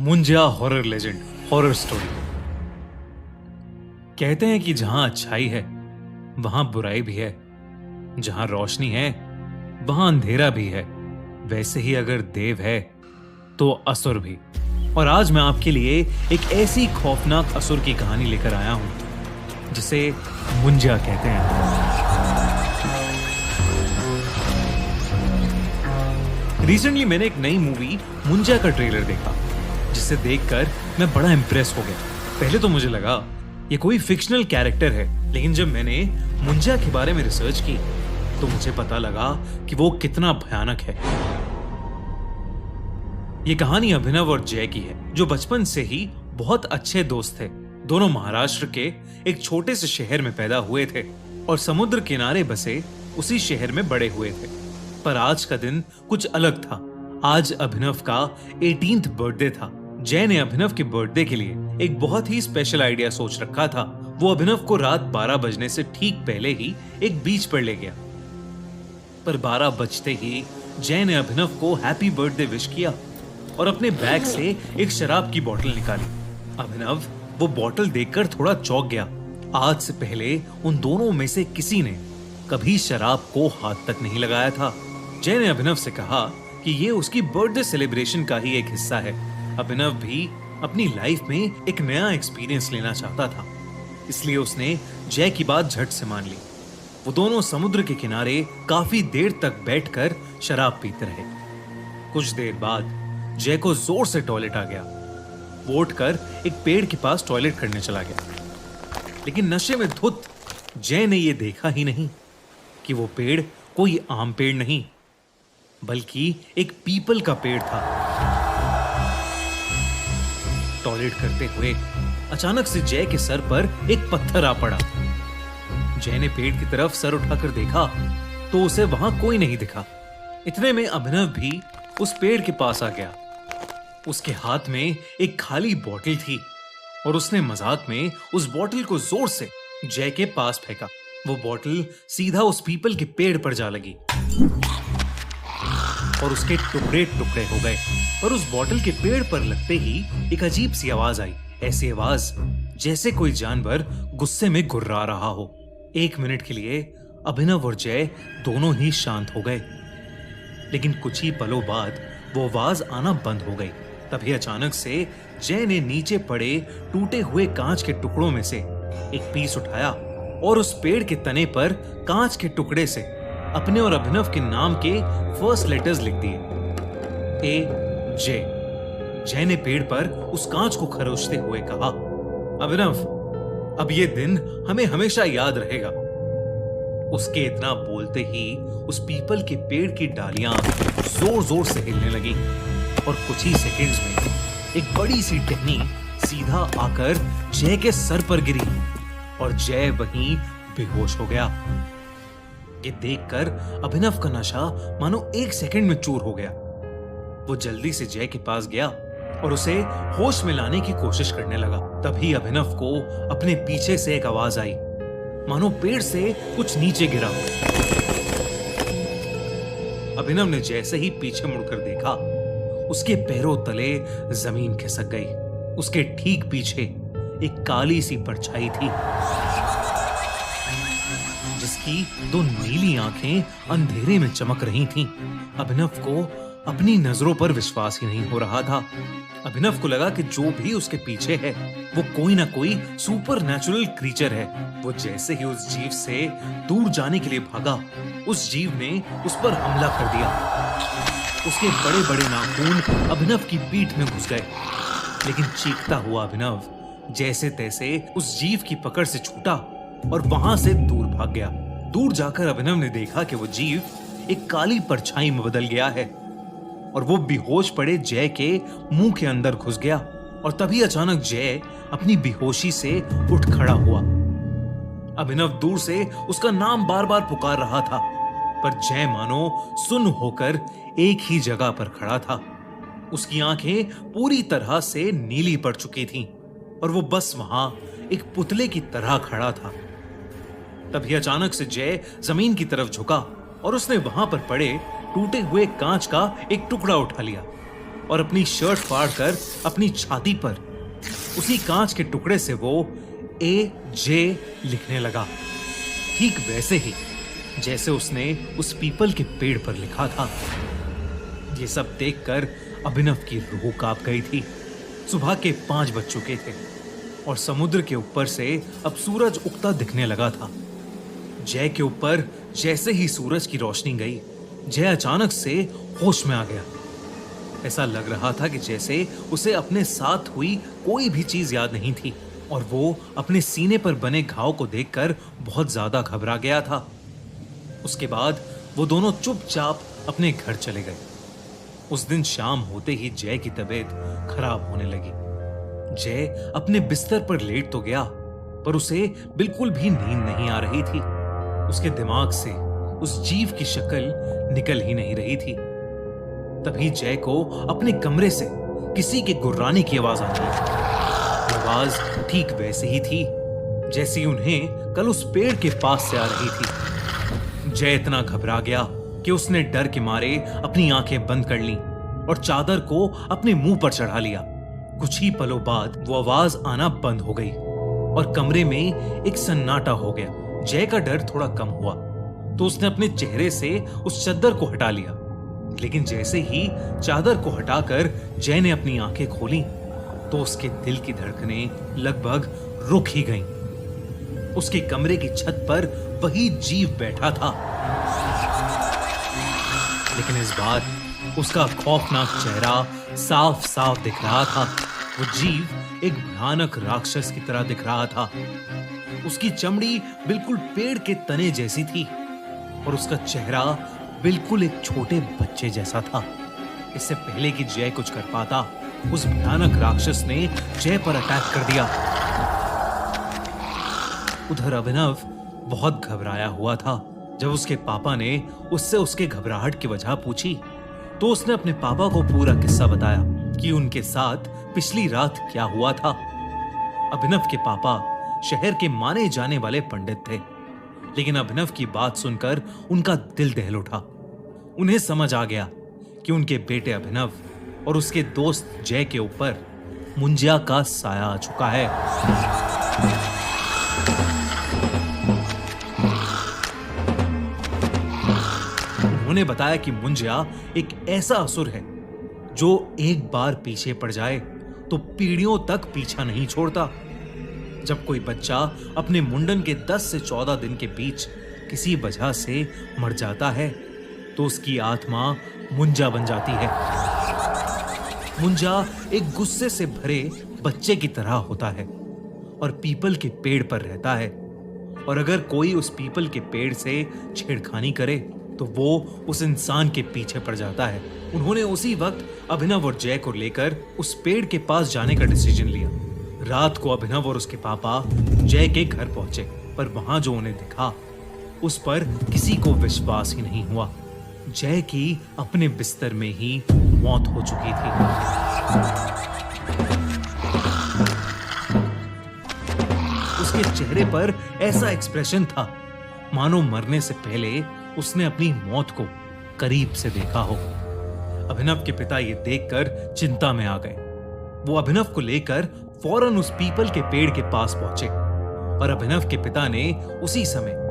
मुंजा horror legend, horror story. कहते हैं कि जहां अच्छाई है वहां बुराई भी है, जहां रोशनी है वहां अंधेरा भी है। वैसे ही अगर देव है तो असुर भी। और आज मैं आपके लिए एक ऐसी खौफनाक असुर की कहानी लेकर आया हूं जिसे मुंजा कहते हैं। रिसेंटली मैंने एक नई मूवी मुंजा का ट्रेलर देखा, जिसे देखकर मैं बड़ा इंप्रेस हो गया। पहले तो मुझे लगा ये कोई फिक्शनल कैरेक्टर है, लेकिन जब मैंने मुंजा के बारे में रिसर्च की तो मुझे पता लगा कि वो कितना भयानक है। ये कहानी अभिनव और जय की है, जो बचपन से ही बहुत अच्छे दोस्त थे। दोनों महाराष्ट्र के एक छोटे से शहर में पैदा हुए थे और समुद्र किनारे बसे उसी शहर में बड़े हुए थे। पर आज का दिन कुछ अलग था। आज अभिनव का 18th बर्थडे था। जय ने अभिनव के बर्थडे के लिए एक बहुत ही स्पेशल आइडिया सोच रखा था। वो अभिनव को रात 12 बजने से ठीक पहले ही एक बीच पर ले गया। पर 12 बजते ही जय ने अभिनव को हैप्पी बर्थडे विश किया और अपने बैग से एक शराब की बोतल निकाली। अभिनव वो बोतल देखकर थोड़ा चौंक गया। आज से पहले उन दोनों में से किसी ने कभी शराब को हाथ तक नहीं लगाया था। जय ने अभिनव से कहा कि ये उसकी बर्थडे सेलिब्रेशन का ही एक हिस्सा है। अभिनव भी अपनी लाइफ में एक नया एक्सपीरियंस लेना चाहता था, इसलिए उसने जय की बात झट से मान ली। वो दोनों समुद्र के किनारे काफी देर तक बैठकर शराब पीते रहे। कुछ देर बाद जय को जोर से टॉयलेट आ गया। वो उठकर एक पेड़ के पास टॉयलेट करने चला गया, लेकिन नशे में धुत जय ने यह देखा ही नहीं कि वो पेड़ कोई आम पेड़ नहीं, बल्कि एक पीपल का पेड़ था। टॉयलेट करते हुए अचानक से जय के सर पर एक पत्थर आ पड़ा। जय ने पेड़ की तरफ सर उठाकर देखा तो उसे वहां कोई नहीं दिखा। इतने में अभिनव भी उस पेड़ के पास आ गया। उसके हाथ में एक खाली बोतल थी और उसने मजाक में उस बोतल को जोर से जय के पास फेंका। वो बोतल सीधा उस पीपल के पेड़ पर जा लगी और उसके टुकड़े टुकड़े हो गए। पर उस बोतल के पेड़ पर लगते ही एक अजीब सी आवाज आई। ऐसी आवाज जैसे कोई जानवर गुस्से में गुर्रा रहा हो। 1 मिनट के लिए अभिनव और जय दोनों ही शांत हो गए, लेकिन कुछ ही पलों बाद वो आवाज आना बंद हो गई। तभी अचानक से जय ने नीचे पड़े टूटे हुए कांच के टुकड़ों में से एक पीस उठाया और उस पेड़ के तने पर कांच के टुकड़े से अपने और अभिनव के नाम के फर्स्ट लेटर्स लिख दिए, AJ। जय ने पेड़ पर उस कांच को खरोचते हुए कहा, अभिनव, अब ये दिन हमें हमेशा याद रहेगा। उसके इतना बोलते ही उस पीपल के पेड़ की डालियां जोर जोर से हिलने लगी और कुछ ही सेकंड्स में एक बड़ी सी टहनी सीधा आकर जय के सर पर गिरी और जय वहीं बेहोश हो गया। ये देखकर अभिनव का नशा मानो 1 सेकंड में चूर हो गया। वो जल्दी से जय के पास गया और उसे होश में लाने की कोशिश करने लगा। तभी अभिनव को अपने पीछे से एक आवाज आई, मानो पेड़ से कुछ नीचे गिरा। अभिनव ने जैसे ही पीछे मुड़कर देखा, उसके पैरों तले जमीन खिसक गई। उसके ठीक पीछे एक काली सी परछाई थी, जिसकी 2 नीली आंखें अंधेरे में चमक रही थीं। अभिनव को अपनी नजरों पर विश्वास ही नहीं हो रहा था। अभिनव को लगा कि जो भी उसके पीछे है वो कोई ना कोई सुपर नेचुरल क्रीचर है। वो जैसे ही उस जीव से दूर जाने के लिए भागा, उस जीव ने उस पर हमला कर दिया। उसके बड़े बड़े नाखून अभिनव की पीठ में घुस गए, लेकिन चीखता हुआ अभिनव जैसे तैसे उस जीव की पकड़ से छूटा और वहां से दूर भाग गया। दूर जाकर अभिनव ने देखा कि वो जीव एक काली परछाई में बदल गया है और वो बेहोश पड़े जय के मुंह के अंदर घुस गया। और तभी अचानक जय अपनी बेहोशी से उठ खड़ा हुआ। अभिनव दूर से उसका नाम बार बार पुकार रहा था, पर जय मानो सुन्न होकर एक ही जगह पर खड़ा था। उसकी आंखें पूरी तरह से नीली पड़ चुकी थीं और वो बस वहां एक पुतले की तरह खड़ा था। तभी अचानक से जय जमीन की तरफ झुका और उसने वहां पर पड़े टूटे हुए कांच का एक टुकड़ा उठा लिया और अपनी शर्ट फाड़कर अपनी छाती पर उसी कांच के टुकड़े से वो AJ लिखने लगा, ठीक वैसे ही जैसे उसने उस पीपल के पेड़ पर लिखा था। ये सब देखकर अभिनव की रूह कांप गई थी। सुबह के 5 बज चुके थे और समुद्र के ऊपर से अब सूरज उगता दिखने लगा था। जय के ऊपर जैसे ही सूरज की रोशनी गई, जय अचानक से होश में आ गया। ऐसा लग रहा था कि जैसे उसे अपने साथ हुई कोई भी चीज याद नहीं थी और वो अपने सीने पर बने घाव को देखकर बहुत ज्यादा घबरा गया था। उसके बाद वो दोनों चुपचाप अपने घर चले गए। उस दिन शाम होते ही जय की तबीयत खराब होने लगी। जय अपने बिस्तर पर लेट तो गया, पर उसे बिल्कुल भी नींद नहीं आ रही थी। उसके दिमाग से उस जीव की शक्ल निकल ही नहीं रही थी। तभी जय को अपने कमरे से किसी के गुर्राने की आवाज आने लगी। आवाज ठीक वैसे ही थी जैसी उन्हें कल उस पेड़ के पास से आ रही थी। जय इतना घबरा गया कि उसने डर के मारे अपनी आंखें बंद कर लीं और चादर को अपने मुंह पर चढ़ा लिया। कुछ ही पलों बाद वो आवाज आना बंद हो गई और कमरे में एक सन्नाटा हो गया। जय का डर थोड़ा कम हुआ तो उसने अपने चेहरे से उस चादर को हटा लिया, लेकिन जैसे ही चादर को हटाकर जय ने अपनी आंखें खोली तो उसके दिल की धड़कनें लगभग रुक ही गईं। उसके कमरे की छत पर वही जीव बैठा था, लेकिन इस बार उसका खौफनाक चेहरा साफ साफ दिख रहा था। वो जीव एक भयानक राक्षस की तरह दिख रहा था। उसकी चमड़ी बिल्कुल पेड़ के तने जैसी थी और उसका चेहरा बिल्कुल एक छोटे बच्चे जैसा था। इससे पहले कि जय कुछ कर पाता, उस भयानक राक्षस ने जय पर अटैक कर दिया। उधर अभिनव बहुत घबराया हुआ था। जब उसके पापा ने उससे उसके घबराहट की वजह पूछी तो उसने अपने पापा को पूरा किस्सा बताया कि उनके साथ पिछली रात क्या हुआ था। अभिनव के पापा शहर के माने जाने वाले पंडित थे, लेकिन अभिनव की बात सुनकर उनका दिल दहल उठा। उन्हें समझ आ गया कि उनके बेटे अभिनव और उसके दोस्त जय के ऊपर मुंजिया का साया आ चुका है। उन्होंने बताया कि मुंजिया एक ऐसा असुर है जो एक बार पीछे पड़ जाए तो पीढ़ियों तक पीछा नहीं छोड़ता। जब कोई बच्चा अपने मुंडन के 10 से 14 दिन के बीच किसी वजह से मर जाता है तो उसकी आत्मा मुंजा बन जाती है। मुंजा एक गुस्से से भरे बच्चे की तरह होता है और पीपल के पेड़ पर रहता है, और अगर कोई उस पीपल के पेड़ से छेड़खानी करे तो वो उस इंसान के पीछे पड़ जाता है। उन्होंने उसी वक्त अभिनव और जय को लेकर उस पेड़ के पास जाने का डिसीजन लिया। रात को अभिनव और उसके पापा जय के घर पहुंचे, पर वहां जो उन्हें दिखा उस पर किसी को विश्वास ही नहीं हुआ। जय की अपने बिस्तर में ही मौत हो चुकी थी। उसके चेहरे पर ऐसा एक्सप्रेशन था मानो मरने से पहले उसने अपनी मौत को करीब से देखा हो। अभिनव के पिता ये देखकर चिंता में आ गए। वो अभिनव को लेकर फौरन उस पीपल के पेड़ के पास पहुंचे और अभिनव के पिता ने उसी समय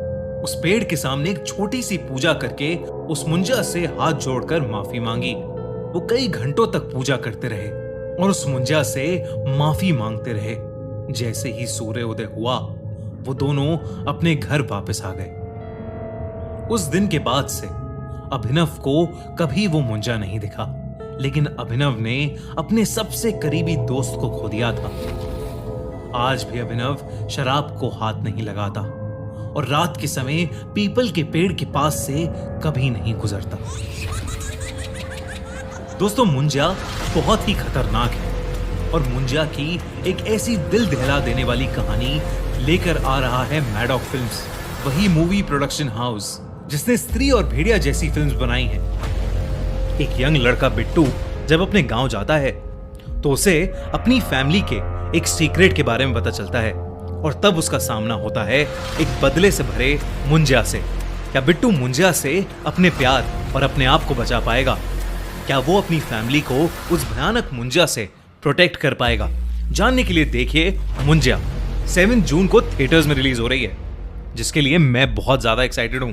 उस पेड़ के सामने एक छोटी सी पूजा करके उस मुंजा से हाथ जोड़कर माफी मांगी। वो कई घंटों तक पूजा करते रहे और उस मुंजा से माफी मांगते रहे। जैसे ही सूर्य उदय हुआ वो दोनों अपने घर वापस आ गए। उस दिन के बाद से अभिनव को कभी वो मुंजा नहीं दिखा, लेकिन अभिनव ने अपने सबसे करीबी दोस्त को खो दिया था। आज भी अभिनव शराब को हाथ नहीं लगाता और रात के समय पीपल के पेड़ के पास से कभी नहीं गुजरता। दोस्तों, मुंजा बहुत ही खतरनाक है और मुंजा की एक ऐसी दिल दहला देने वाली कहानी लेकर आ रहा है मैडॉक फिल्म्स, वही मूवी प्रोडक्शन हाउस जिसने स्त्री और भेड़िया जैसी फिल्म्स बनाई हैं। एक यंग लड़का बिट्टू जब अपने गांव जाता है तो उसे अपनी फैमिली के एक सीक्रेट के बारे में पता चलता है और तब उसका सामना होता है एक बदले से भरे मुंजिया से। क्या बिट्टू मुंजिया से अपने प्यार और अपने आप को बचा पाएगा? क्या वो अपनी फैमिली को उस भयानक मुंजा से प्रोटेक्ट कर पाएगा? जानने के लिए देखिए मुंजा 7 जून को थिएटर्स में रिलीज हो रही है, जिसके लिए मैं बहुत ज्यादा एक्साइटेड हूं।